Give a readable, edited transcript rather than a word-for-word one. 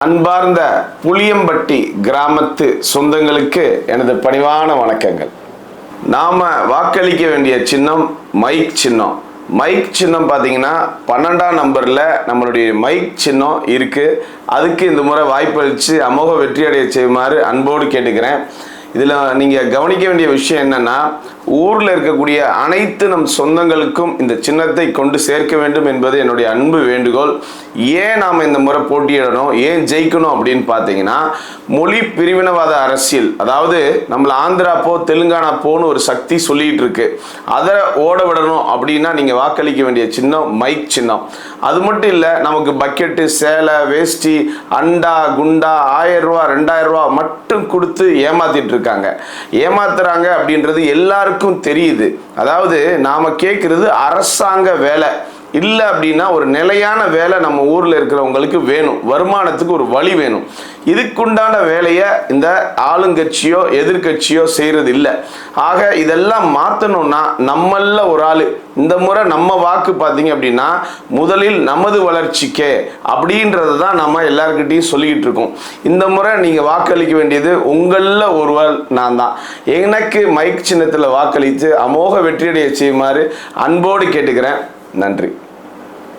அன்பார்ந்த புளியம்பட்டி கிராமத்து சொந்தங்களுக்கு எனது பணிவான வணக்கங்கள். நாம வாக்களிக்க வேண்டிய சின்னம் மைக் சின்னம். மைக் சின்னம் பார்த்தீங்கன்னா 12ஆம் நம்பரில் நம்மளுடைய மைக் சின்னம் இருக்குது. அதுக்கு இந்த முறை வாய்ப்பளித்து அமோக வெற்றி அடைய செய்யுமாறு அன்போடு கேட்டுக்கிறேன். இதில் நீங்கள் கவனிக்க வேண்டிய விஷயம் என்னென்னா, ஊரில் இருக்கக்கூடிய அனைத்து நம் சொந்தங்களுக்கும் இந்த சின்னத்தை கொண்டு சேர்க்க வேண்டும் என்பது என்னுடைய அன்பு வேண்டுகோள். ஏன் நாம் இந்த முறை போட்டியிடணும், ஏன் ஜெயிக்கணும் அப்படின்னு பார்த்தீங்கன்னா, மொழி பிரிவினவாத அரசியல், அதாவது நம்மள ஆந்திரா போ தெலுங்கானா போன்னு ஒரு சக்தி சொல்லிட்டு இருக்கு. அதை ஓட விடணும் அப்படின்னா நீங்கள் வாக்களிக்க வேண்டிய சின்னம் மைக் சின்னம். அது மட்டும் இல்லை, நமக்கு பக்கெட்டு, சேலை, வேஷ்டி, அண்டா, குண்டா 1000 ரூபா 2000 ரூபா மட்டும் கொடுத்து ஏமாத்திட்டு இருக்காங்க. ஏமாத்துறாங்க அப்படின்றது எல்லாருக்கும் தெரியுது. அதாவது நாம கேட்கறது அரசாங்க வேலை இல்லை அப்படின்னா ஒரு நிலையான வேலை நம்ம ஊரில் இருக்கிறவங்களுக்கு வேணும். வருமானத்துக்கு ஒரு வழி வேணும். இதுக்குண்டான வேலையை இந்த ஆளுங்கட்சியோ எதிர்கட்சியோ செய்கிறது இல்லை. ஆக இதெல்லாம் மாற்றணும்னா நம்மள ஒரு ஆள் இந்த முறை நம்ம வாக்கு பார்த்தீங்க அப்படின்னா முதலில் நமது வளர்ச்சிக்கே அப்படின்றது தான் நம்ம எல்லாருக்கிட்டையும் சொல்லிக்கிட்டு இருக்கோம். இந்த முறை நீங்கள் வாக்களிக்க வேண்டியது உங்களில் ஒருவர் நான் தான். எனக்கு மைக் சின்னத்தில் வாக்களித்து அமோக வெற்றியடைய செய்யுமாறு அன்போடு கேட்டுக்கிறேன். நன்றி.